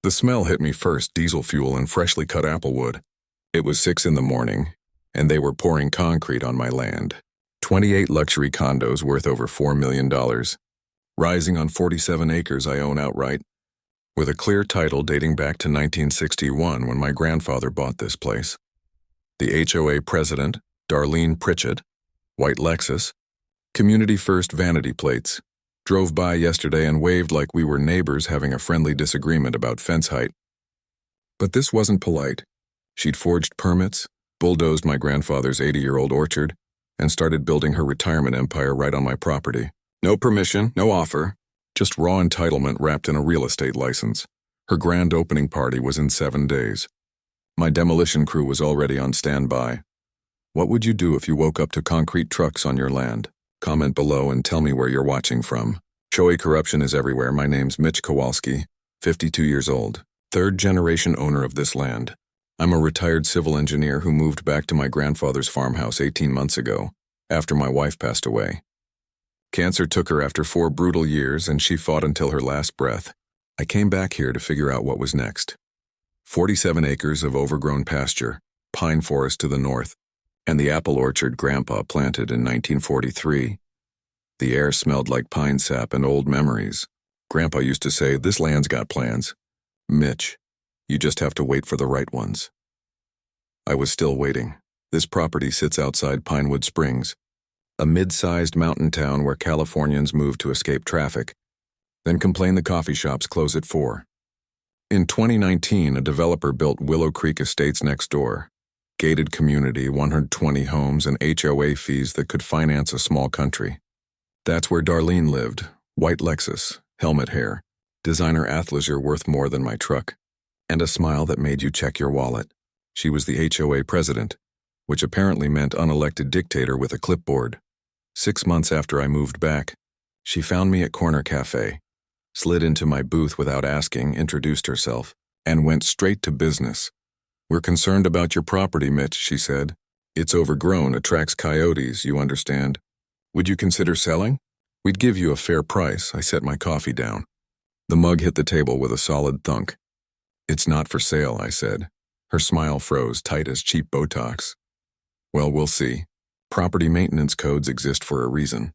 The smell hit me first, diesel fuel and freshly cut applewood. It was 6 in the morning, and they were pouring concrete on my land. 28 luxury condos worth over $4 million, rising on 47 acres I own outright, with a clear title dating back to 1961 when my grandfather bought this place. The HOA president, Darlene Pritchett, white Lexus, community first vanity plates, drove by yesterday and waved like we were neighbors having a friendly disagreement about fence height. But this wasn't polite. She'd forged permits, bulldozed my grandfather's 80-year-old orchard, and started building her retirement empire right on my property. No permission, no offer, just raw entitlement wrapped in a real estate license. Her grand opening party was in 7 days. My demolition crew was already on standby. What would you do if you woke up to concrete trucks on your land? Comment below and tell me where you're watching from. Showy corruption is everywhere. My name's Mitch Kowalski, 52 years old, third-generation owner of this land. I'm a retired civil engineer who moved back to my grandfather's farmhouse 18 months ago, after my wife passed away. Cancer took her after 4 brutal years, and she fought until her last breath. I came back here to figure out what was next. 47 acres of overgrown pasture, pine forest to the north, and the apple orchard Grandpa planted in 1943. The air smelled like pine sap and old memories. Grandpa used to say, "This land's got plans. Mitch, you just have to wait for the right ones." I was still waiting. This property sits outside Pinewood Springs, a mid-sized mountain town where Californians move to escape traffic, then complain the coffee shops close at 4. In 2019, a developer built Willow Creek Estates next door. Gated community, 120 homes, and HOA fees that could finance a small country. That's where Darlene lived, white Lexus, helmet hair, designer athleisure worth more than my truck, and a smile that made you check your wallet. She was the HOA president, which apparently meant unelected dictator with a clipboard. 6 months after I moved back, she found me at Corner Cafe, slid into my booth without asking, introduced herself, and went straight to business. "We're concerned about your property, Mitch," she said. "It's overgrown, attracts coyotes, you understand. Would you consider selling? We'd give you a fair price." I set my coffee down. The mug hit the table with a solid thunk. "It's not for sale," I said. Her smile froze, tight as cheap Botox. "Well, we'll see. Property maintenance codes exist for a reason."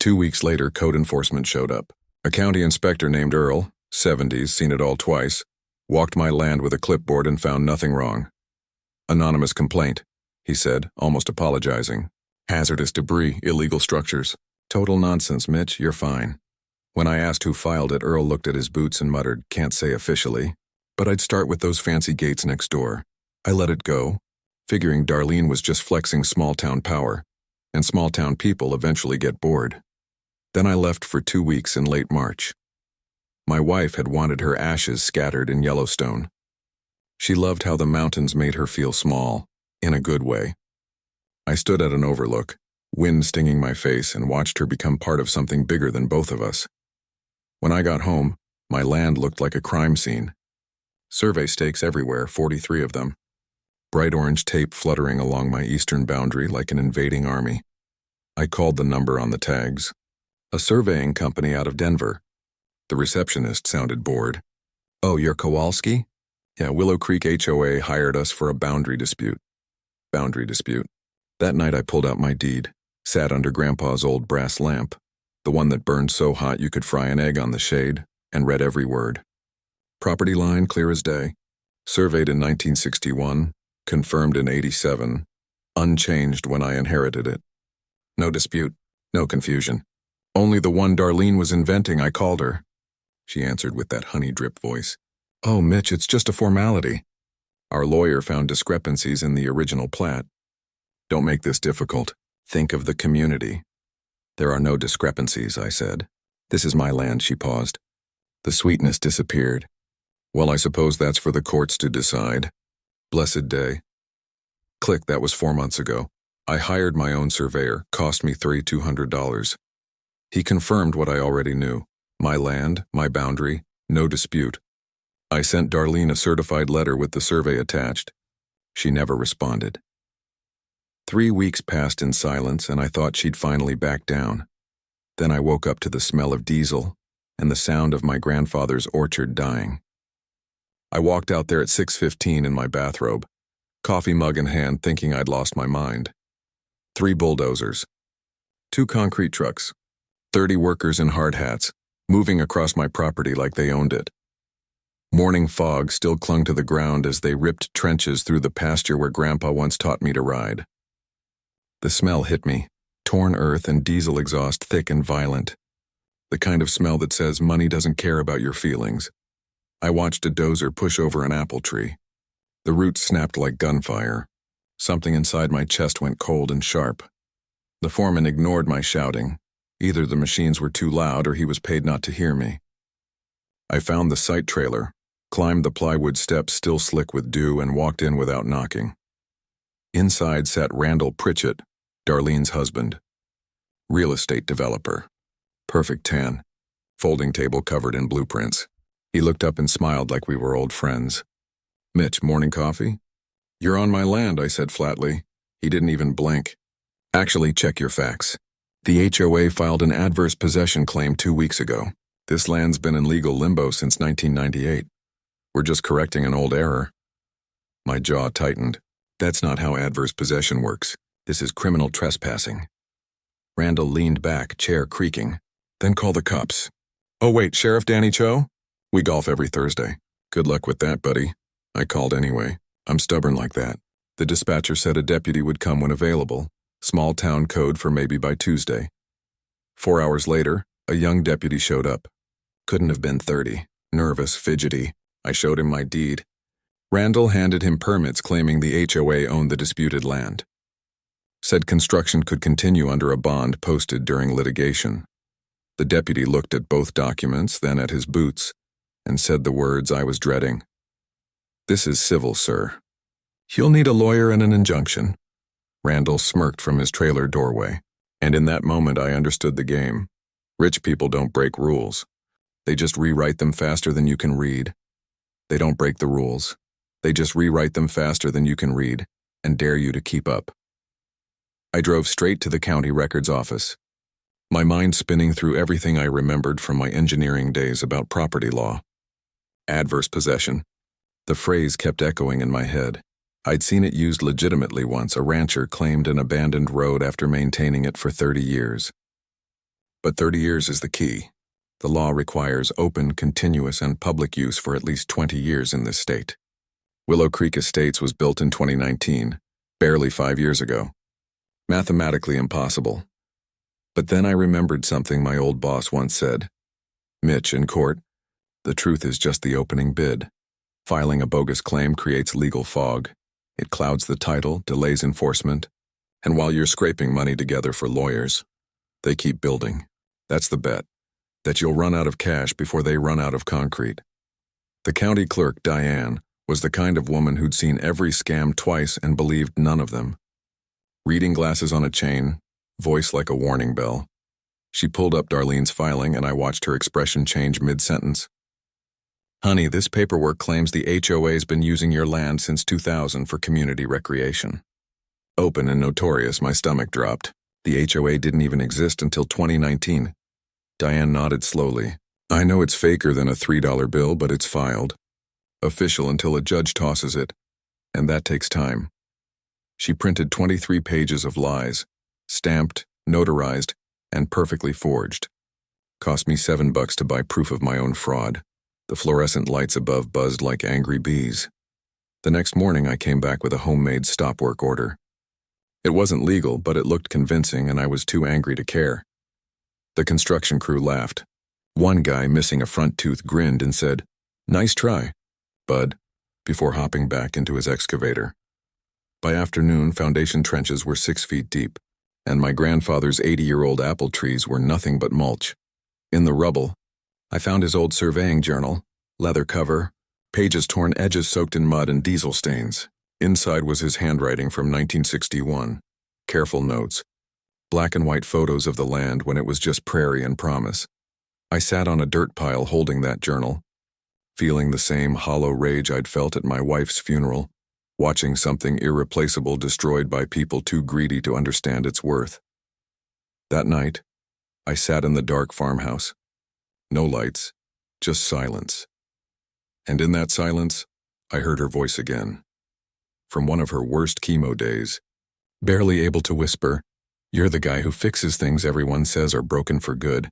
2 weeks later, code enforcement showed up. A county inspector named Earl, 70s, seen it all twice, walked my land with a clipboard and found nothing wrong. "Anonymous complaint," he said, almost apologizing. "Hazardous debris, illegal structures." "Total nonsense, Mitch, you're fine." When I asked who filed it, Earl looked at his boots and muttered, "Can't say officially, but I'd start with those fancy gates next door." I let it go, figuring Darlene was just flexing small-town power, and small-town people eventually get bored. Then I left for 2 weeks in late March. My wife had wanted her ashes scattered in Yellowstone. She loved how the mountains made her feel small, in a good way. I stood at an overlook, wind stinging my face, and watched her become part of something bigger than both of us. When I got home, my land looked like a crime scene. Survey stakes everywhere, 43 of them. Bright orange tape fluttering along my eastern boundary like an invading army. I called the number on the tags. A surveying company out of Denver. The receptionist sounded bored. "Oh, you're Kowalski?" "Yeah, Willow Creek HOA hired us for a boundary dispute." Boundary dispute. That night I pulled out my deed, sat under Grandpa's old brass lamp, the one that burned so hot you could fry an egg on the shade, and read every word. Property line clear as day. Surveyed in 1961, confirmed in 87, unchanged when I inherited it. No dispute, no confusion. Only the one Darlene was inventing. I called her. She answered with that honey-drip voice. "Oh, Mitch, it's just a formality. Our lawyer found discrepancies in the original plat." "Don't make this difficult. Think of the community." "There are no discrepancies," I said. "This is my land," she paused. The sweetness disappeared. "Well, I suppose that's for the courts to decide." Blessed day. Click, that was 4 months ago. I hired my own surveyor, cost me $3,200. He confirmed what I already knew. My land, my boundary, no dispute. I sent Darlene a certified letter with the survey attached. She never responded. 3 weeks passed in silence, and I thought she'd finally back down. Then I woke up to the smell of diesel and the sound of my grandfather's orchard dying. I walked out there at 6:15 in my bathrobe, coffee mug in hand, thinking I'd lost my mind. 3 bulldozers, 2 concrete trucks, 30 workers in hard hats, moving across my property like they owned it. Morning fog still clung to the ground as they ripped trenches through the pasture where Grandpa once taught me to ride. The smell hit me, torn earth and diesel exhaust thick and violent. The kind of smell that says money doesn't care about your feelings. I watched a dozer push over an apple tree. The roots snapped like gunfire. Something inside my chest went cold and sharp. The foreman ignored my shouting. Either the machines were too loud or he was paid not to hear me. I found the site trailer, climbed the plywood steps still slick with dew, and walked in without knocking. Inside sat Randall Pritchett, Darlene's husband. Real estate developer. Perfect tan. Folding table covered in blueprints. He looked up and smiled like we were old friends. "Mitch, morning coffee?" "You're on my land," I said flatly. He didn't even blink. "Actually, check your facts. The HOA filed an adverse possession claim 2 weeks ago. This land's been in legal limbo since 1998. We're just correcting an old error." My jaw tightened. That's not how adverse possession works. This is criminal trespassing. Randall leaned back, chair creaking. "Then call the cops." "Oh wait, Sheriff Danny Cho? We golf every Thursday." "Good luck with that, buddy." I called anyway. I'm stubborn like that. The dispatcher said a deputy would come when available. Small town code for maybe by Tuesday. 4 hours later, a young deputy showed up. Couldn't have been 30. Nervous, fidgety. I showed him my deed. Randall handed him permits claiming the HOA owned the disputed land. Said construction could continue under a bond posted during litigation. The deputy looked at both documents, then at his boots, and said the words I was dreading. "This is civil, sir. You'll need a lawyer and an injunction." Randall smirked from his trailer doorway, and in that moment I understood the game. Rich people don't break rules. They just rewrite them faster than you can read. They don't break the rules. They just rewrite them faster than you can read, and dare you to keep up. I drove straight to the county records office, my mind spinning through everything I remembered from my engineering days about property law. Adverse possession. The phrase kept echoing in my head. I'd seen it used legitimately once. A rancher claimed an abandoned road after maintaining it for 30 years. But 30 years is the key. The law requires open, continuous, and public use for at least 20 years in this state. Willow Creek Estates was built in 2019, barely 5 years ago. Mathematically impossible. But then I remembered something my old boss once said. "Mitch, in court, the truth is just the opening bid. Filing a bogus claim creates legal fog. It clouds the title, delays enforcement, and while you're scraping money together for lawyers, they keep building. That's the bet, that you'll run out of cash before they run out of concrete." The county clerk, Diane, was the kind of woman who'd seen every scam twice and believed none of them. Reading glasses on a chain, voice like a warning bell. She pulled up Darlene's filing and I watched her expression change mid-sentence. "Honey, this paperwork claims the HOA's been using your land since 2000 for community recreation." Open and notorious, my stomach dropped. The HOA didn't even exist until 2019. Diane nodded slowly. "I know it's faker than a $3 bill, but it's filed. Official until a judge tosses it, and that takes time." She printed 23 pages of lies, stamped, notarized, and perfectly forged. Cost me $7 to buy proof of my own fraud. The fluorescent lights above buzzed like angry bees. The next morning I came back with a homemade stop work order. It wasn't legal, but it looked convincing and I was too angry to care. The construction crew laughed. One guy, missing a front tooth, grinned and said, "Nice try, bud," before hopping back into his excavator. By afternoon, foundation trenches were 6 feet deep, and my grandfather's 80-year-old apple trees were nothing but mulch. In the rubble, I found his old surveying journal, leather cover, pages torn, edges soaked in mud and diesel stains. Inside was his handwriting from 1961, careful notes, black and white photos of the land when it was just prairie and promise. I sat on a dirt pile holding that journal, feeling the same hollow rage I'd felt at my wife's funeral, watching something irreplaceable destroyed by people too greedy to understand its worth. That night, I sat in the dark farmhouse. No lights, just silence. And in that silence, I heard her voice again. From one of her worst chemo days, barely able to whisper, "You're the guy who fixes things everyone says are broken for good.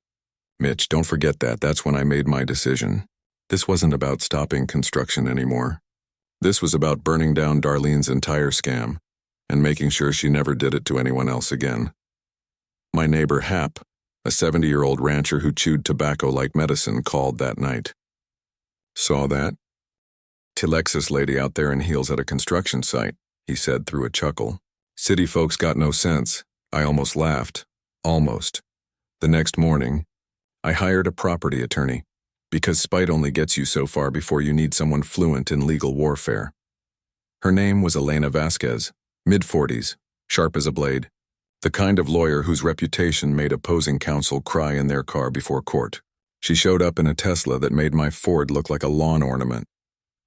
Mitch, don't forget that. That's when I made my decision. This wasn't about stopping construction anymore. This was about burning down Darlene's entire scam and making sure she never did it to anyone else again." My neighbor Hap, a 70-year-old rancher who chewed tobacco like medicine, called that night. "Saw that? Tilexis lady out there in heels at a construction site," he said through a chuckle. "City folks got no sense." I almost laughed. Almost. The next morning, I hired a property attorney, because spite only gets you so far before you need someone fluent in legal warfare. Her name was Elena Vasquez, mid-40s, sharp as a blade, the kind of lawyer whose reputation made opposing counsel cry in their car before court. She showed up in a Tesla that made my Ford look like a lawn ornament.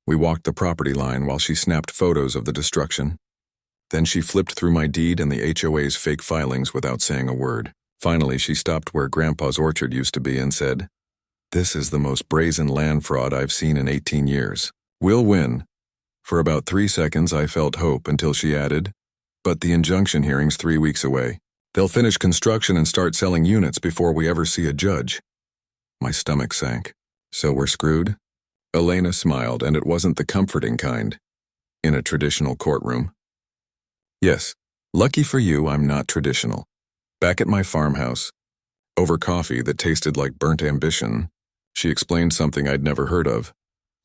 We walked the property line while she snapped photos of the destruction. Then she flipped through my deed and the HOA's fake filings without saying a word. Finally, she stopped where Grandpa's orchard used to be and said, "This is the most brazen land fraud I've seen in 18 years. We'll win." For about 3 seconds, I felt hope until she added, "But the injunction hearing's 3 weeks away. They'll finish construction and start selling units before we ever see a judge." My stomach sank. "So we're screwed?" Elena smiled, and it wasn't the comforting kind. "In a traditional courtroom?" "Yes. Lucky for you, I'm not traditional. Back at my farmhouse, over coffee that tasted like burnt ambition, she explained something I'd never heard of.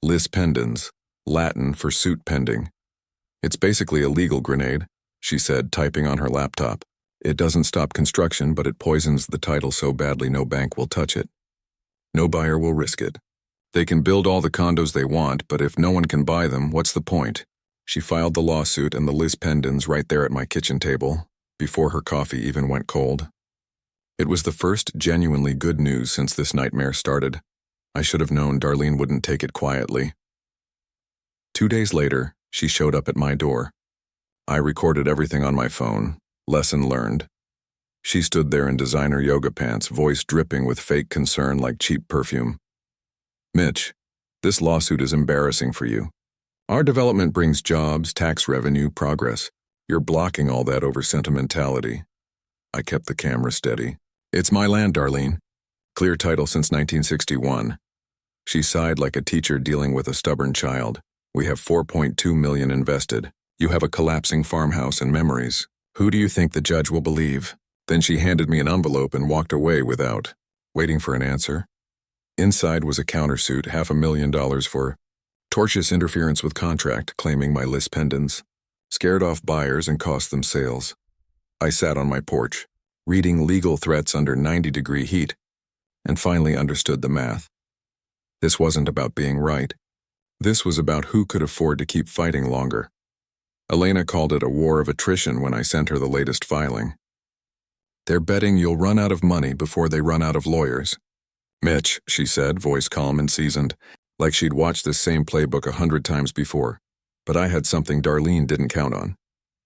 Lis pendens, Latin for suit pending. "It's basically a legal grenade," she said, typing on her laptop. "It doesn't stop construction, but it poisons the title so badly no bank will touch it. No buyer will risk it. They can build all the condos they want, but if no one can buy them, what's the point?" She filed the lawsuit and the lis pendens right there at my kitchen table, before her coffee even went cold. It was the first genuinely good news since this nightmare started. I should have known Darlene wouldn't take it quietly. 2 days later, she showed up at my door. I recorded everything on my phone. Lesson learned. She stood there in designer yoga pants, voice dripping with fake concern like cheap perfume. "Mitch, this lawsuit is embarrassing for you. Our development brings jobs, tax revenue, progress. You're blocking all that over sentimentality." I kept the camera steady. "It's my land, Darlene. Clear title since 1961. She sighed like a teacher dealing with a stubborn child. "We have $4.2 million invested. You have a collapsing farmhouse and memories. Who do you think the judge will believe?" Then she handed me an envelope and walked away without waiting for an answer. Inside was a countersuit, $500,000 for tortious interference with contract, claiming my lis pendens, scared off buyers and cost them sales. I sat on my porch, reading legal threats under 90-degree heat, and finally understood the math. This wasn't about being right. This was about who could afford to keep fighting longer. Elena called it a war of attrition when I sent her the latest filing. "They're betting you'll run out of money before they run out of lawyers." "Mitch," she said, voice calm and seasoned, like she'd watched this same playbook 100 times before. But I had something Darlene didn't count on.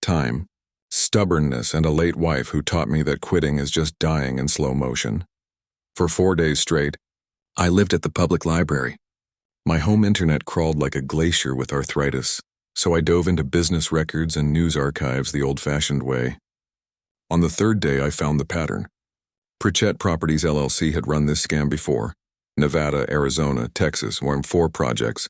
Time, stubbornness, and a late wife who taught me that quitting is just dying in slow motion. For 4 days straight, I lived at the public library. My home internet crawled like a glacier with arthritis, so I dove into business records and news archives the old-fashioned way. On the 3rd day, I found the pattern. Pritchett Properties LLC had run this scam before. Nevada, Arizona, Texas were 4 projects,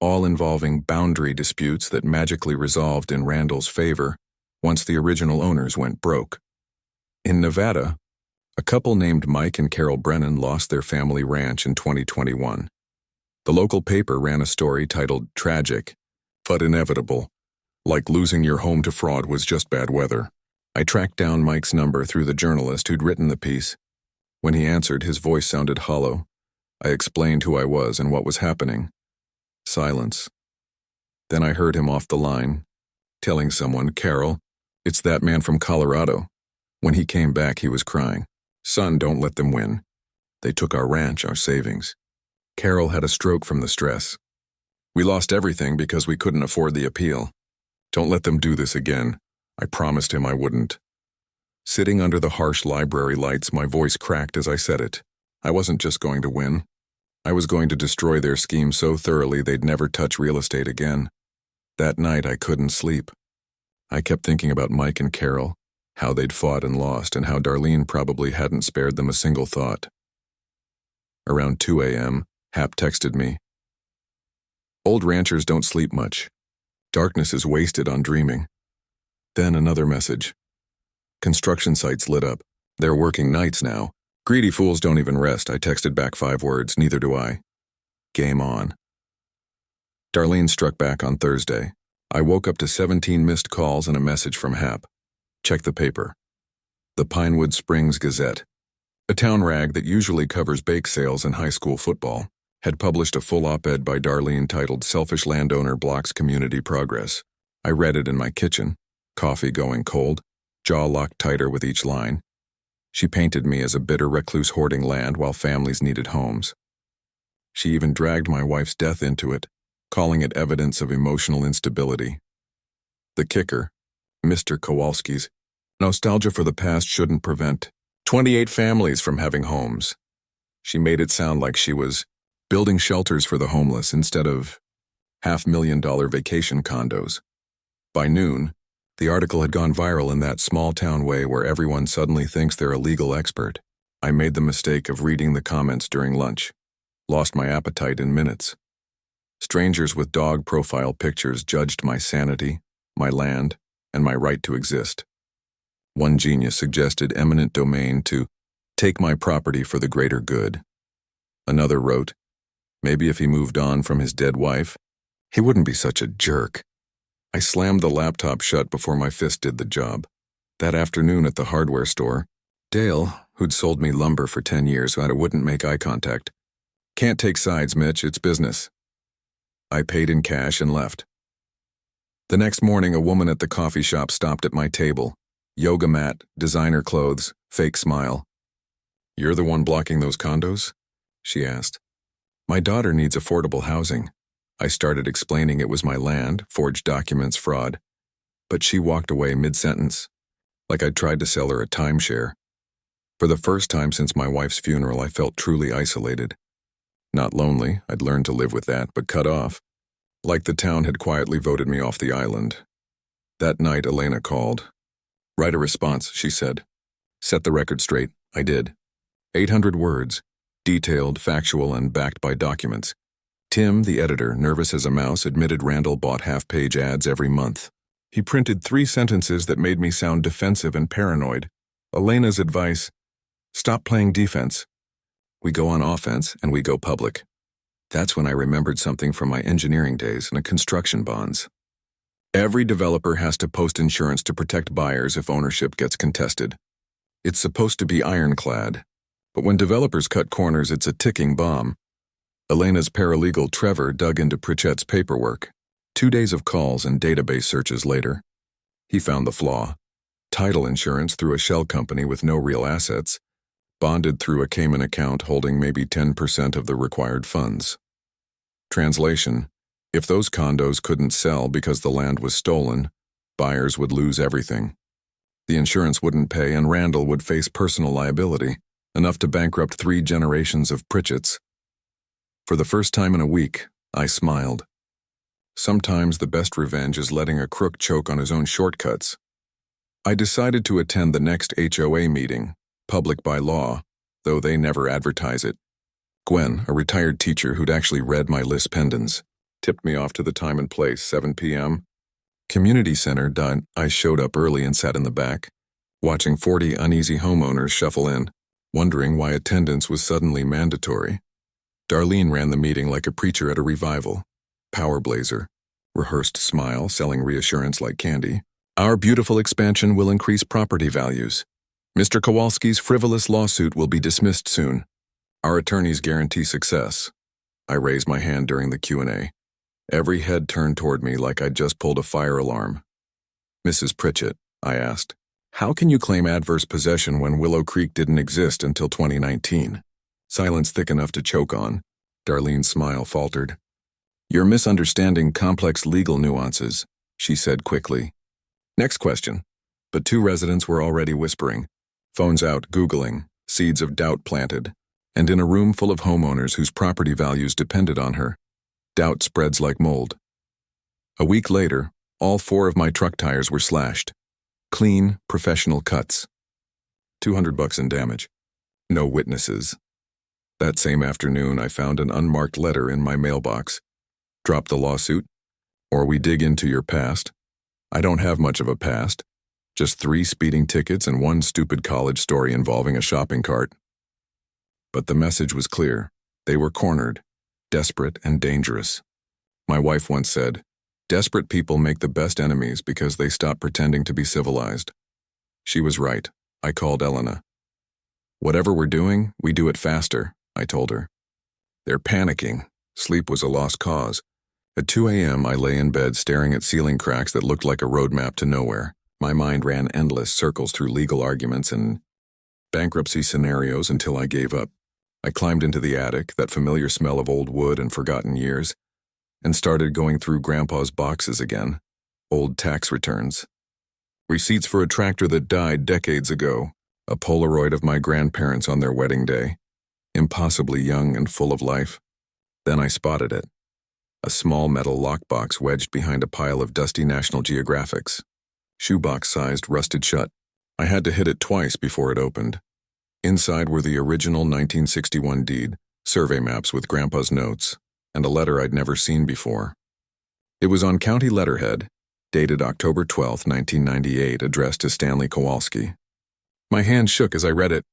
all involving boundary disputes that magically resolved in Randall's favor once the original owners went broke. In Nevada, a couple named Mike and Carol Brennan lost their family ranch in 2021. The local paper ran a story titled "Tragic, but Inevitable," like losing your home to fraud was just bad weather. I tracked down Mike's number through the journalist who'd written the piece. When he answered, his voice sounded hollow. I explained who I was and what was happening. Silence. Then I heard him off the line, telling someone, "Carol, it's that man from Colorado." When he came back, he was crying. "Son, don't let them win. They took our ranch, our savings." Carol had a stroke from the stress. "We lost everything because we couldn't afford the appeal. Don't let them do this again." I promised him I wouldn't. Sitting under the harsh library lights, my voice cracked as I said it. I wasn't just going to win. I was going to destroy their scheme so thoroughly they'd never touch real estate again. That night I couldn't sleep. I kept thinking about Mike and Carol, how they'd fought and lost, and how Darlene probably hadn't spared them a single thought. Around 2 a.m., Hap texted me. Old ranchers don't sleep much. Darkness is wasted on dreaming. Then another message. Construction sites lit up. They're working nights now. Greedy fools don't even rest. I texted back 5 words, neither do I. Game on. Darlene struck back on Thursday. I woke up to 17 missed calls and a message from Hap. Check the paper. The Pinewood Springs Gazette, a town rag that usually covers bake sales and high school football, had published a full op-ed by Darlene titled Selfish Landowner Blocks Community Progress. I read it in my kitchen, coffee going cold, jaw locked tighter with each line. She painted me as a bitter recluse hoarding land while families needed homes. She even dragged my wife's death into it, calling it evidence of emotional instability. The kicker, Mr. Kowalski's, nostalgia for the past shouldn't prevent 28 families from having homes. She made it sound like she was building shelters for the homeless instead of $500,000 vacation condos. By noon, the article had gone viral in that small-town way where everyone suddenly thinks they're a legal expert. I made the mistake of reading the comments during lunch. Lost my appetite in minutes. Strangers with dog profile pictures judged my sanity, my land, and my right to exist. One genius suggested eminent domain to take my property for the greater good. Another wrote, maybe if he moved on from his dead wife, he wouldn't be such a jerk. I slammed the laptop shut before my fist did the job. That afternoon at the hardware store, Dale, who'd sold me lumber for 10 years, wouldn't make eye contact. Can't take sides, Mitch, it's business. I paid in cash and left. The next morning, a woman at the coffee shop stopped at my table. Yoga mat, designer clothes, fake smile. You're the one blocking those condos? She asked. My daughter needs affordable housing. I started explaining it was my land, forged documents, fraud. But she walked away mid-sentence, like I'd tried to sell her a timeshare. For the first time since my wife's funeral, I felt truly isolated. Not lonely, I'd learned to live with that, but cut off. Like the town had quietly voted me off the island. That night, Elena called. Write a response, she said. Set the record straight. I did. 800 words, detailed, factual, and backed by documents. Tim, the editor, nervous as a mouse, admitted Randall bought half-page ads every month. He printed 3 sentences that made me sound defensive and paranoid. Elena's advice, stop playing defense. We go on offense and we go public. That's when I remembered something from my engineering days and construction bonds. Every developer has to post insurance to protect buyers if ownership gets contested. It's supposed to be ironclad, but when developers cut corners, it's a ticking bomb. Elena's paralegal Trevor dug into Pritchett's paperwork. 2 days of calls and database searches later, he found the flaw. Title insurance through a shell company with no real assets, bonded through a Cayman account holding maybe 10% of the required funds. Translation: if those condos couldn't sell because the land was stolen, buyers would lose everything. The insurance wouldn't pay and Randall would face personal liability, enough to bankrupt 3 generations of Pritchetts. For the first time in a week, I smiled. Sometimes the best revenge is letting a crook choke on his own shortcuts. I decided to attend the next HOA meeting, public by law, though they never advertise it. Gwen, a retired teacher who'd actually read my list pendants, tipped me off to the time and place, 7 p.m. Community center. I showed up early and sat in the back, watching 40 uneasy homeowners shuffle in, wondering why attendance was suddenly mandatory. Darlene ran the meeting like a preacher at a revival. Power blazer, rehearsed smile, selling reassurance like candy. Our beautiful expansion will increase property values. Mr. Kowalski's frivolous lawsuit will be dismissed soon. Our attorneys guarantee success. I raised my hand during the Q&A. Every head turned toward me like I'd just pulled a fire alarm. Mrs. Pritchett, I asked, how can you claim adverse possession when Willow Creek didn't exist until 2019? Silence thick enough to choke on. Darlene's smile faltered. You're misunderstanding complex legal nuances, she said quickly. Next question. But 2 residents were already whispering. Phones out, Googling, seeds of doubt planted. And in a room full of homeowners whose property values depended on her, doubt spreads like mold. A week later, all 4 of my truck tires were slashed. Clean, professional cuts. $200 in damage. No witnesses. That same afternoon, I found an unmarked letter in my mailbox. Drop the lawsuit, or we dig into your past. I don't have much of a past. Just 3 speeding tickets and 1 stupid college story involving a shopping cart. But the message was clear. They were cornered, desperate and dangerous. My wife once said, "Desperate people make the best enemies because they stop pretending to be civilized." She was right. I called Elena. "Whatever we're doing, we do it faster," I told her. "They're panicking." Sleep was a lost cause. At 2 a.m., I lay in bed staring at ceiling cracks that looked like a roadmap to nowhere. My mind ran endless circles through legal arguments and bankruptcy scenarios until I gave up. I climbed into the attic, that familiar smell of old wood and forgotten years, and started going through Grandpa's boxes again. Old tax returns. Receipts for a tractor that died decades ago. A Polaroid of my grandparents on their wedding day. Impossibly young and full of life. Then I spotted it. A small metal lockbox wedged behind a pile of dusty National Geographics. Shoebox-sized, rusted shut. I had to hit it twice before it opened. Inside were the original 1961 deed, survey maps with Grandpa's notes, and a letter I'd never seen before. It was on county letterhead, dated October 12, 1998, addressed to Stanley Kowalski. My hand shook as I read it.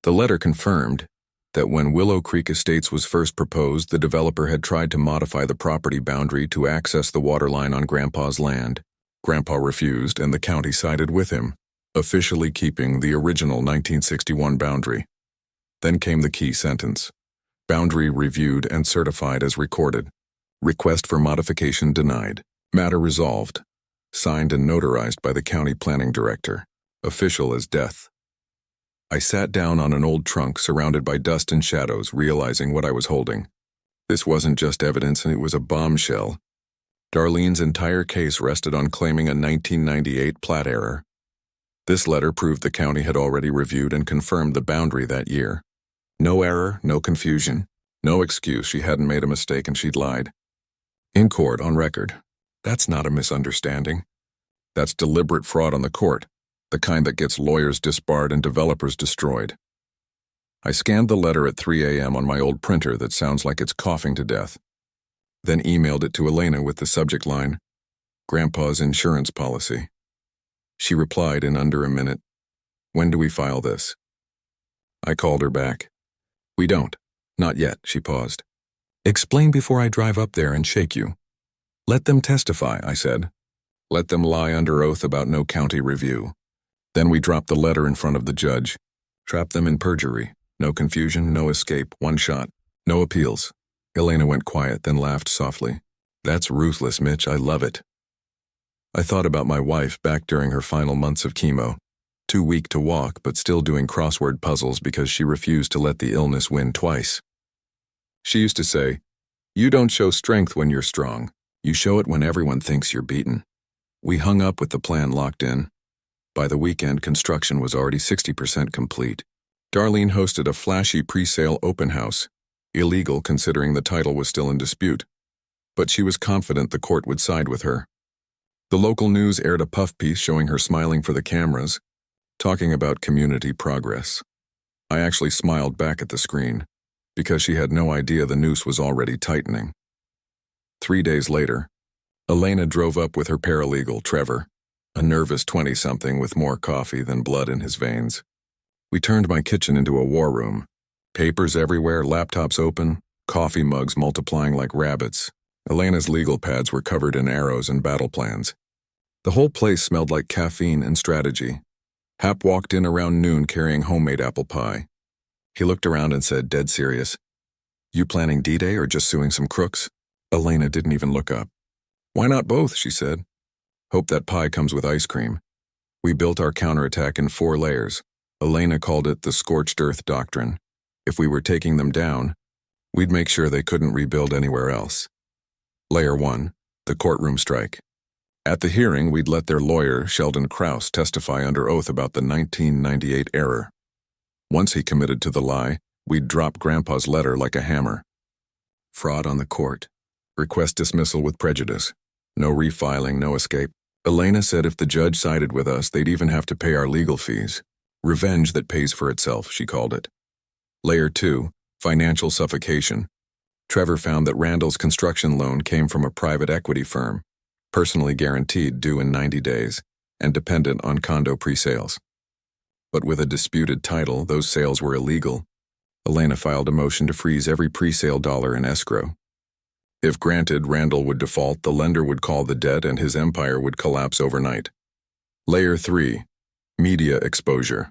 The letter confirmed that when Willow Creek Estates was first proposed, the developer had tried to modify the property boundary to access the waterline on Grandpa's land. Grandpa refused, and the county sided with him, officially keeping the original 1961 boundary. Then came the key sentence. Boundary reviewed and certified as recorded. Request for modification denied. Matter resolved. Signed and notarized by the county planning director. Official as death. I sat down on an old trunk surrounded by dust and shadows, realizing what I was holding. This wasn't just evidence, it was a bombshell. Darlene's entire case rested on claiming a 1998 plat error. This letter proved the county had already reviewed and confirmed the boundary that year. No error, no confusion, no excuse she hadn't made a mistake and she'd lied. In court, on record. That's not a misunderstanding. That's deliberate fraud on the court, the kind that gets lawyers disbarred and developers destroyed. I scanned the letter at 3 a.m. on my old printer that sounds like it's coughing to death. Then emailed it to Elena with the subject line, "Grandpa's insurance policy." She replied in under a minute, "When do we file this?" I called her back. "We don't. Not yet," she paused. "Explain before I drive up there and shake you." "Let them testify," I said. "Let them lie under oath about no county review." Then we dropped the letter in front of the judge. Trap them in perjury. No confusion, no escape, one shot. No appeals. Elena went quiet, then laughed softly. "That's ruthless, Mitch. I love it." I thought about my wife back during her final months of chemo. Too weak to walk, but still doing crossword puzzles because she refused to let the illness win twice. She used to say, "You don't show strength when you're strong. You show it when everyone thinks you're beaten." We hung up with the plan locked in. By the weekend, construction was already 60% complete. Darlene hosted a flashy pre-sale open house, illegal considering the title was still in dispute. But she was confident the court would side with her. The local news aired a puff piece showing her smiling for the cameras, talking about community progress. I actually smiled back at the screen, because she had no idea the noose was already tightening. 3 days later, Elena drove up with her paralegal, Trevor, a nervous 20-something with more coffee than blood in his veins. We turned my kitchen into a war room. Papers everywhere, laptops open, coffee mugs multiplying like rabbits. Elena's legal pads were covered in arrows and battle plans. The whole place smelled like caffeine and strategy. Hap walked in around noon carrying homemade apple pie. He looked around and said, dead serious, "You planning D-Day or just suing some crooks?" Elena didn't even look up. "Why not both?" she said. "Hope that pie comes with ice cream." We built our counterattack in 4 layers. Elena called it the scorched earth doctrine. If we were taking them down, we'd make sure they couldn't rebuild anywhere else. Layer 1, the courtroom strike. At the hearing, we'd let their lawyer, Sheldon Krause, testify under oath about the 1998 error. Once he committed to the lie, We'd drop Grandpa's letter like a hammer. Fraud on the court. Request dismissal with prejudice. No refiling, no escape. Elena said if the judge sided with us, they'd even have to pay our legal fees. Revenge that pays for itself, she called it. Layer 2, financial suffocation. Trevor found that Randall's construction loan came from a private equity firm, personally guaranteed, due in 90 days, and dependent on condo pre-sales. But with a disputed title, those sales were illegal. Elena filed a motion to freeze every pre-sale dollar in escrow. If granted, Randall would default, the lender would call the debt, and his empire would collapse overnight. Layer 3, media exposure.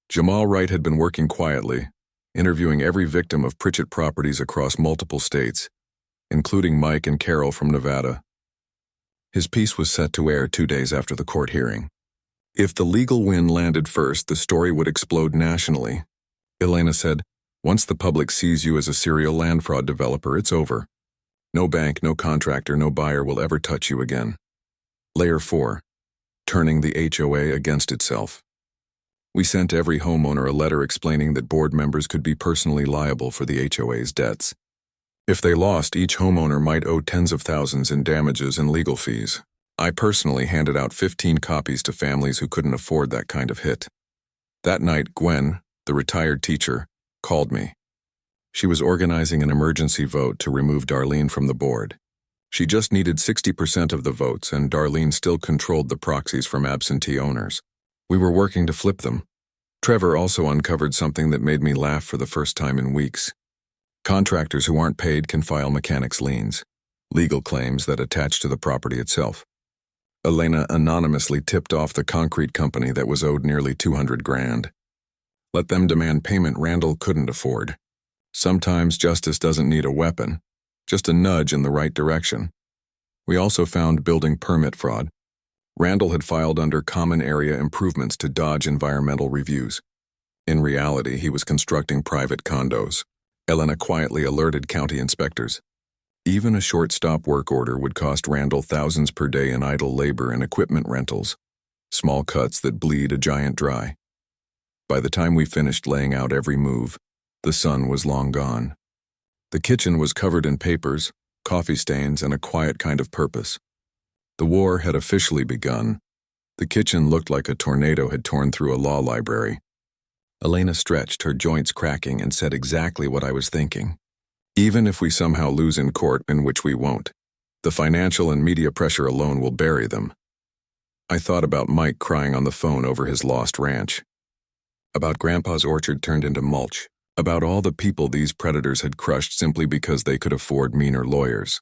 Jamal Wright had been working quietly, interviewing every victim of Pritchett properties across multiple states, including Mike and Carol from Nevada. His piece was set to air 2 days after the court hearing. If the legal win landed first, the story would explode nationally. Elena said, "Once the public sees you as a serial land fraud developer, it's over. No bank, no contractor, no buyer will ever touch you again." Layer 4, turning the HOA against itself. We sent every homeowner a letter explaining that board members could be personally liable for the HOA's debts. If they lost, each homeowner might owe tens of thousands in damages and legal fees. I personally handed out 15 copies to families who couldn't afford that kind of hit. That night, Gwen, the retired teacher, called me. She was organizing an emergency vote to remove Darlene from the board. She just needed 60% of the votes, and Darlene still controlled the proxies from absentee owners. We were working to flip them. Trevor also uncovered something that made me laugh for the first time in weeks. Contractors who aren't paid can file mechanics liens, legal claims that attach to the property itself. Elena anonymously tipped off the concrete company that was owed nearly $200,000. Let them demand payment Randall couldn't afford. Sometimes justice doesn't need a weapon, just a nudge in the right direction. We also found building permit fraud. Randall had filed under common area improvements to dodge environmental reviews. In reality, he was constructing private condos. Elena quietly alerted county inspectors. Even a short stop work order would cost Randall thousands per day in idle labor and equipment rentals, small cuts that bleed a giant dry. By the time we finished laying out every move, the sun was long gone. The kitchen was covered in papers, coffee stains, and a quiet kind of purpose. The war had officially begun. The kitchen looked like a tornado had torn through a law library. Elena stretched, her joints cracking, and said exactly what I was thinking. Even if we somehow lose in court, in which we won't, the financial and media pressure alone will bury them. I thought about Mike crying on the phone over his lost ranch, about Grandpa's orchard turned into mulch, about all the people these predators had crushed simply because they could afford meaner lawyers.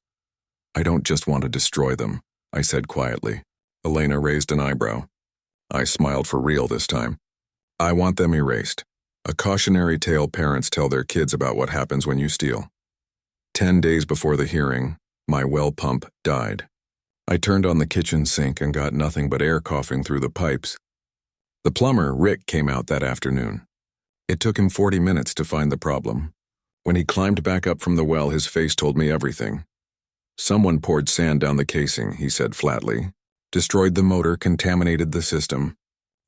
"I don't just want to destroy them," I said quietly. Elena raised an eyebrow. I smiled for real this time. "I want them erased. A cautionary tale parents tell their kids about what happens when you steal." 10 days before the hearing, my well pump died. I turned on the kitchen sink and got nothing but air coughing through the pipes. The plumber, Rick, came out that afternoon. It took him 40 minutes to find the problem. When he climbed back up from the well, his face told me everything. "Someone poured sand down the casing," he said flatly. "Destroyed the motor, contaminated the system.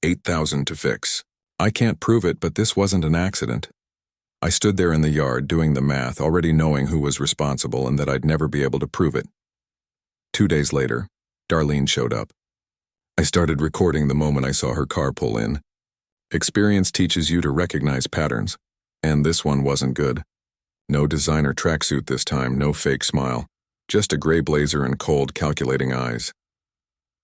$8,000 to fix. I can't prove it, but this wasn't an accident." I stood there in the yard doing the math, already knowing who was responsible and that I'd never be able to prove it. 2 days later, Darlene showed up. I started recording the moment I saw her car pull in. Experience teaches you to recognize patterns, and this one wasn't good. No designer tracksuit this time, no fake smile, just a gray blazer and cold, calculating eyes.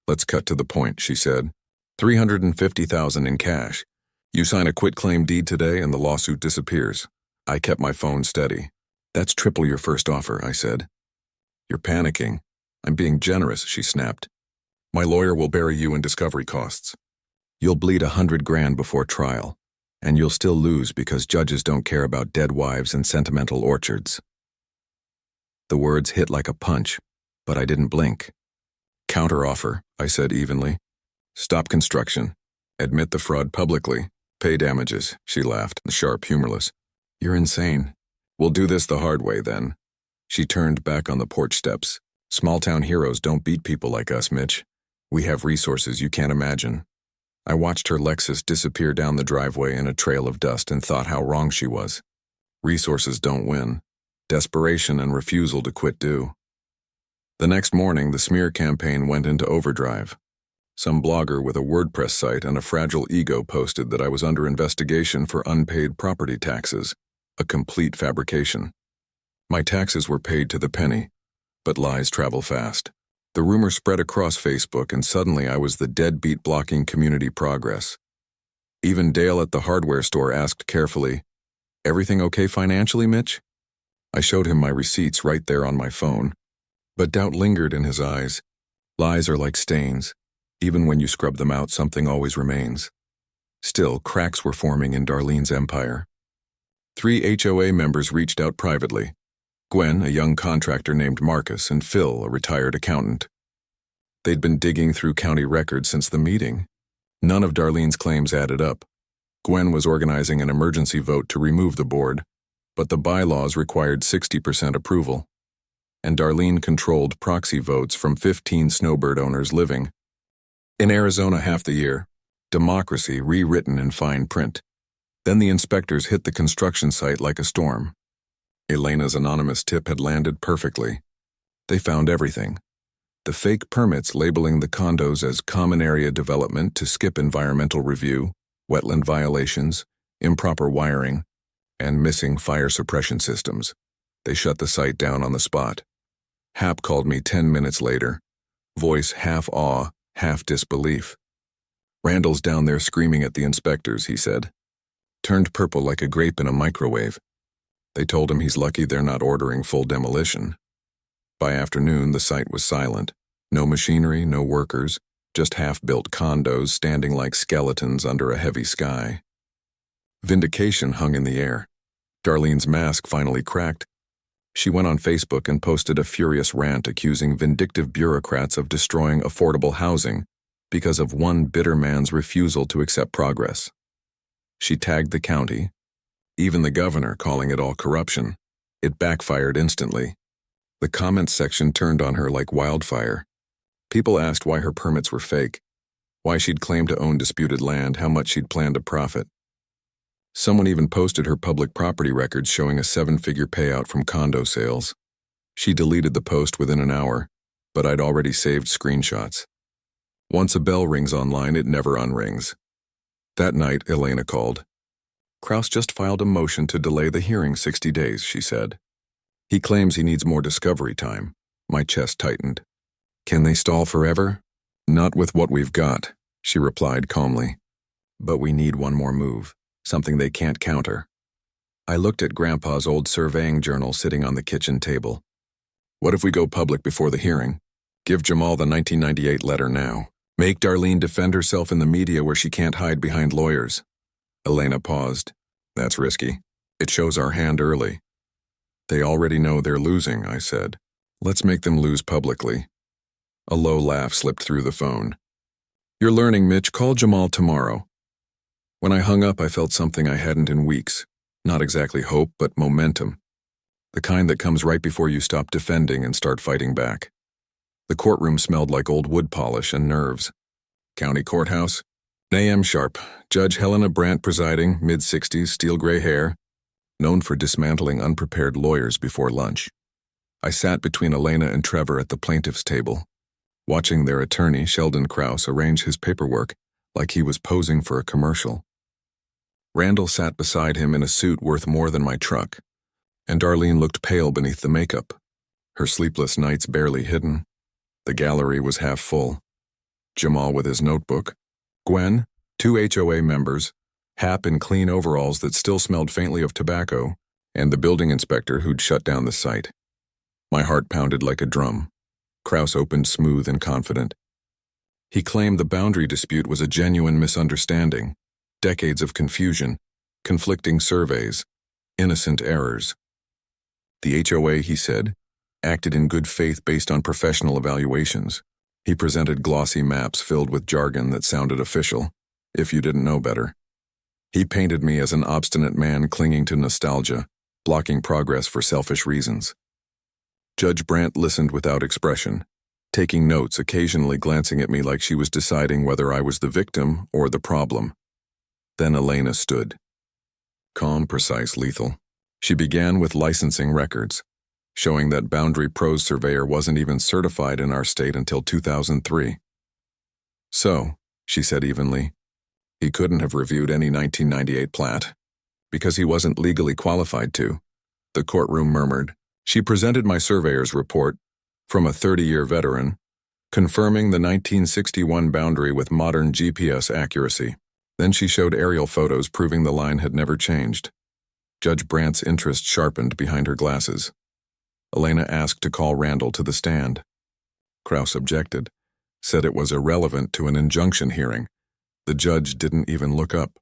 "Let's cut to the point," she said. $350,000 in cash. You sign a quitclaim deed today and the lawsuit disappears." I kept my phone steady. "That's triple your first offer," I said. "You're panicking." "I'm being generous," she snapped. "My lawyer will bury you in discovery costs. You'll bleed $100,000 before trial, and you'll still lose because judges don't care about dead wives and sentimental orchards." The words hit like a punch, but I didn't blink. "Counteroffer," I said evenly. "Stop construction. Admit the fraud publicly. Pay damages." She laughed, sharp, humorless. "You're insane. We'll do this the hard way, then." She turned back on the porch steps. "Small-town heroes don't beat people like us, Mitch. We have resources you can't imagine." I watched her Lexus disappear down the driveway in a trail of dust and thought how wrong she was. Resources don't win. Desperation and refusal to quit do. The next morning, the smear campaign went into overdrive. Some blogger with a WordPress site and a fragile ego posted that I was under investigation for unpaid property taxes, a complete fabrication. My taxes were paid to the penny, but lies travel fast. The rumor spread across Facebook, and suddenly I was the deadbeat blocking community progress. Even Dale at the hardware store asked carefully, "Everything okay financially, Mitch?" I showed him my receipts right there on my phone, but doubt lingered in his eyes. Lies are like stains. Even when you scrub them out, something always remains. Still, cracks were forming in Darlene's empire. 3 HOA members reached out privately. Gwen, a young contractor named Marcus, and Phil, a retired accountant. They'd been digging through county records since the meeting. None of Darlene's claims added up. Gwen was organizing an emergency vote to remove the board, but the bylaws required 60% approval. And Darlene controlled proxy votes from 15 snowbird owners living in Arizona half the year. Democracy rewritten in fine print. Then the inspectors hit the construction site like a storm. Elena's anonymous tip had landed perfectly. They found everything. The fake permits labeling the condos as common area development to skip environmental review, wetland violations, improper wiring, and missing fire suppression systems. They shut the site down on the spot. Hap called me 10 minutes later, voice half awe, half disbelief. "Randall's down there screaming at the inspectors," he said. Turned purple like a grape in a microwave. They told him he's lucky they're not ordering full demolition. By afternoon, the site was silent. No machinery, no workers, just half-built condos standing like skeletons under a heavy sky. Vindication hung in the air. Darlene's mask finally cracked. She went on Facebook and posted a furious rant accusing vindictive bureaucrats of destroying affordable housing because of one bitter man's refusal to accept progress. She tagged the county, even the governor, calling it all corruption. It backfired instantly. The comments section turned on her like wildfire. People asked why her permits were fake, why she'd claimed to own disputed land, how much she'd planned to profit. Someone even posted her public property records showing a 7-figure payout from condo sales. She deleted the post within an hour, but I'd already saved screenshots. Once a bell rings online, it never unrings. That night, Elena called. "Kraus just filed a motion to delay the hearing 60 days, she said. "He claims he needs more discovery time." My chest tightened. "Can they stall forever?" "Not with what we've got," she replied calmly. "But we need one more move, something they can't counter." I looked at Grandpa's old surveying journal sitting on the kitchen table. "What if we go public before the hearing? Give Jamal the 1998 letter now. Make Darlene defend herself in the media where she can't hide behind lawyers." Elena paused. "That's risky. It shows our hand early." "They already know they're losing," I said. "Let's make them lose publicly." A low laugh slipped through the phone. "You're learning, Mitch. Call Jamal tomorrow." When I hung up, I felt something I hadn't in weeks. Not exactly hope, but momentum. The kind that comes right before you stop defending and start fighting back. The courtroom smelled like old wood polish and nerves. County courthouse, 9 a.m. sharp. Judge Helena Brandt presiding, mid-60s, steel gray hair, known for dismantling unprepared lawyers before lunch. I sat between Elena and Trevor at the plaintiff's table, watching their attorney, Sheldon Kraus, arrange his paperwork like he was posing for a commercial. Randall sat beside him in a suit worth more than my truck, and Darlene looked pale beneath the makeup, her sleepless nights barely hidden. The gallery was half full. Jamal with his notebook, Gwen, 2 HOA members, Hap in clean overalls that still smelled faintly of tobacco, and the building inspector who'd shut down the site. My heart pounded like a drum. Kraus opened smooth and confident. He claimed the boundary dispute was a genuine misunderstanding, decades of confusion, conflicting surveys, innocent errors. The HOA, he said, acted in good faith based on professional evaluations. He presented glossy maps filled with jargon that sounded official, if you didn't know better. He painted me as an obstinate man clinging to nostalgia, blocking progress for selfish reasons. Judge Brandt listened without expression, taking notes, occasionally glancing at me like she was deciding whether I was the victim or the problem. Then Elena stood. Calm, precise, lethal. She began with licensing records, showing that Boundary Pro's surveyor wasn't even certified in our state until 2003. So, she said evenly, he couldn't have reviewed any 1998 plat, because he wasn't legally qualified to. The courtroom murmured. She presented my surveyor's report, from a 30-year veteran, confirming the 1961 boundary with modern GPS accuracy. Then she showed aerial photos proving the line had never changed. Judge Brandt's interest sharpened behind her glasses. Elena asked to call Randall to the stand. Krause objected, said it was irrelevant to an injunction hearing. The judge didn't even look up.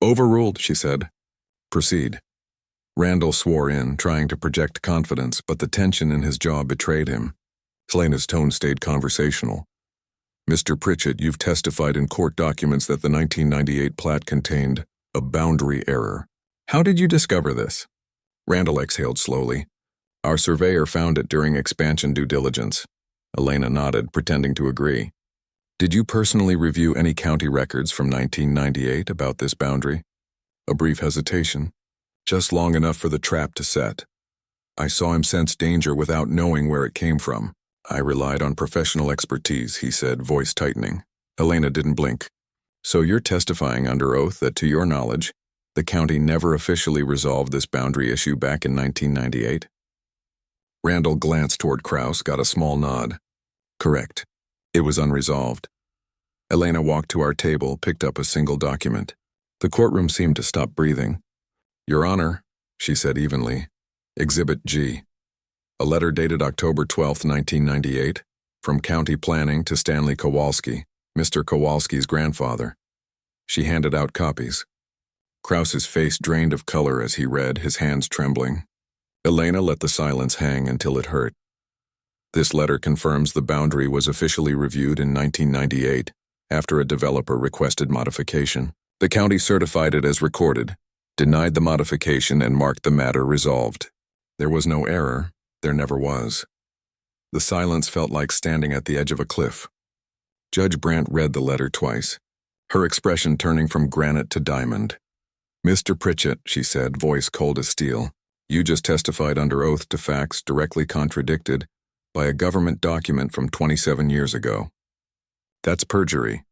Overruled, she said. Proceed. Randall swore in, trying to project confidence, but the tension in his jaw betrayed him. Elena's tone stayed conversational. Mr. Pritchett, you've testified in court documents that the 1998 plat contained a boundary error. How did you discover this? Randall exhaled slowly. Our surveyor found it during expansion due diligence. Elena nodded, pretending to agree. Did you personally review any county records from 1998 about this boundary? A brief hesitation. Just long enough for the trap to set. I saw him sense danger without knowing where it came from. I relied on professional expertise, he said, voice tightening. Elena didn't blink. So you're testifying under oath that, to your knowledge, the county never officially resolved this boundary issue back in 1998? Randall glanced toward Krause, got a small nod. Correct. It was unresolved. Elena walked to our table, picked up a single document. The courtroom seemed to stop breathing. Your Honor, she said evenly, Exhibit G. A letter dated October 12, 1998, from County Planning to Stanley Kowalski, Mr. Kowalski's grandfather. She handed out copies. Krause's face drained of color as he read, his hands trembling. Elena let the silence hang until it hurt. This letter confirms the boundary was officially reviewed in 1998, after a developer requested modification. The county certified it as recorded, denied the modification, and marked the matter resolved. There was no error. There never was. The silence felt like standing at the edge of a cliff. Judge Brandt read the letter twice, her expression turning from granite to diamond. Mr. Pritchett, she said, voice cold as steel, you just testified under oath to facts directly contradicted by a government document from 27 years ago. That's perjury.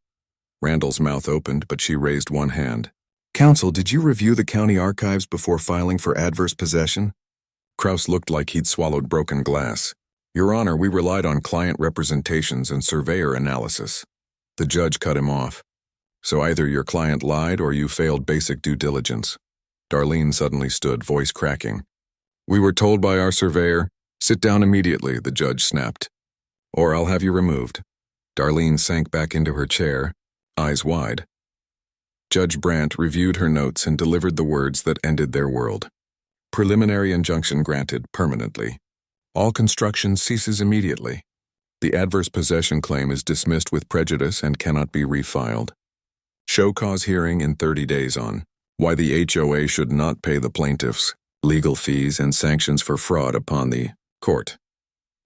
Randall's mouth opened, but she raised one hand. Counsel, did you review the county archives before filing for adverse possession? Krause looked like he'd swallowed broken glass. Your Honor, we relied on client representations and surveyor analysis. The judge cut him off. So either your client lied or you failed basic due diligence. Darlene suddenly stood, voice cracking. We were told by our surveyor, sit down immediately, the judge snapped. Or I'll have you removed. Darlene sank back into her chair, eyes wide. Judge Brandt reviewed her notes and delivered the words that ended their world. Preliminary injunction granted permanently. All construction ceases immediately. The adverse possession claim is dismissed with prejudice and cannot be refiled. Show cause hearing in 30 days on why the HOA should not pay the plaintiffs legal fees and sanctions for fraud upon the court.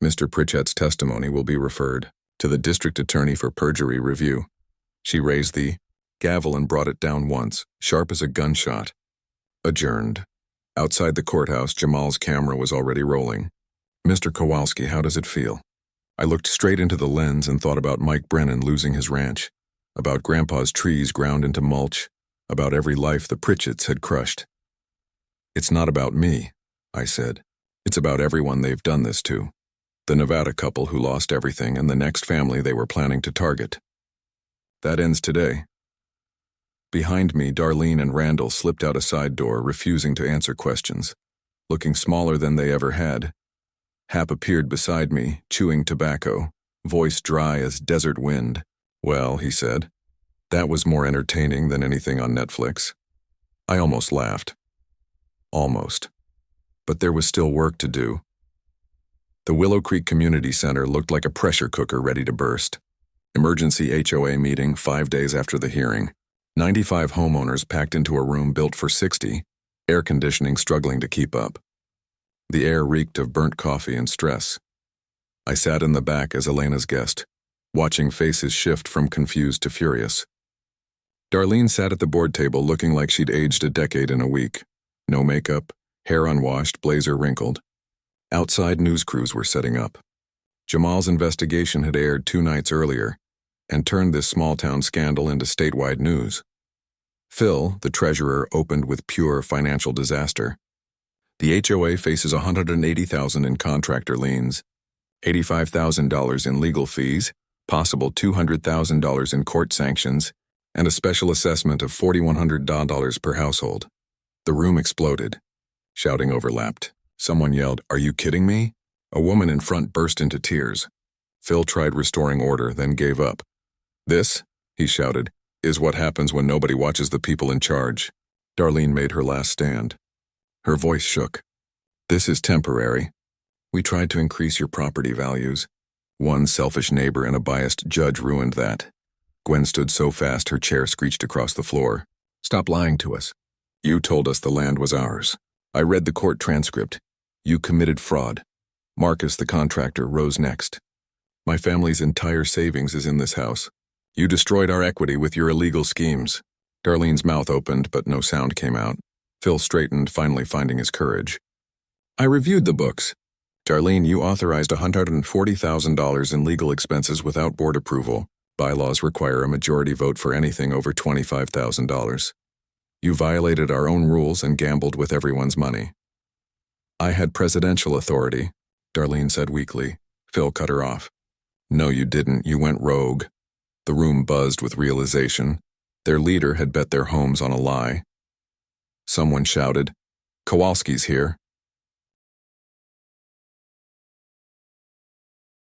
Mr. Pritchett's testimony will be referred to the district attorney for perjury review. She raised the gavel and brought it down once, sharp as a gunshot. Adjourned. Outside the courthouse, Jamal's camera was already rolling. Mr. Kowalski, how does it feel? I looked straight into the lens and thought about Mike Brennan losing his ranch, about Grandpa's trees ground into mulch, about every life the Pritchetts had crushed. It's not about me, I said. It's about everyone they've done this to. The Nevada couple who lost everything and the next family they were planning to target. That ends today. Behind me, Darlene and Randall slipped out a side door, refusing to answer questions, looking smaller than they ever had. Hap appeared beside me, chewing tobacco, voice dry as desert wind. Well, he said, that was more entertaining than anything on Netflix. I almost laughed. Almost. But there was still work to do. The Willow Creek Community Center looked like a pressure cooker ready to burst. Emergency HOA meeting 5 days after the hearing. 95 homeowners packed into a room built for 60, air conditioning struggling to keep up. The air reeked of burnt coffee and stress. I sat in the back as Elena's guest, watching faces shift from confused to furious. Darlene sat at the board table looking like she'd aged a decade in a week. No makeup, hair unwashed, blazer wrinkled. Outside news crews were setting up. Jamal's investigation had aired 2 nights earlier and turned this small-town scandal into statewide news. Phil, the treasurer, opened with pure financial disaster. The HOA faces $180,000 in contractor liens, $85,000 in legal fees, possible $200,000 in court sanctions, and a special assessment of $4,100 per household. The room exploded. Shouting overlapped. Someone yelled, "Are you kidding me?" A woman in front burst into tears. Phil tried restoring order, then gave up. "This," he shouted, "is what happens when nobody watches the people in charge." Darlene made her last stand. Her voice shook. "This is temporary. We tried to increase your property values. One selfish neighbor and a biased judge ruined that." Gwen stood so fast her chair screeched across the floor. "Stop lying to us. You told us the land was ours. I read the court transcript. You committed fraud." Marcus, the contractor, rose next. "My family's entire savings is in this house. You destroyed our equity with your illegal schemes." Darlene's mouth opened, but no sound came out. Phil straightened, finally finding his courage. "I reviewed the books. Darlene, you authorized $140,000 in legal expenses without board approval. Bylaws require a majority vote for anything over $25,000. You violated our own rules and gambled with everyone's money." "I had presidential authority," Darlene said weakly. Phil cut her off. "No, you didn't. You went rogue." The room buzzed with realization. Their leader had bet their homes on a lie. Someone shouted, "Kowalski's here."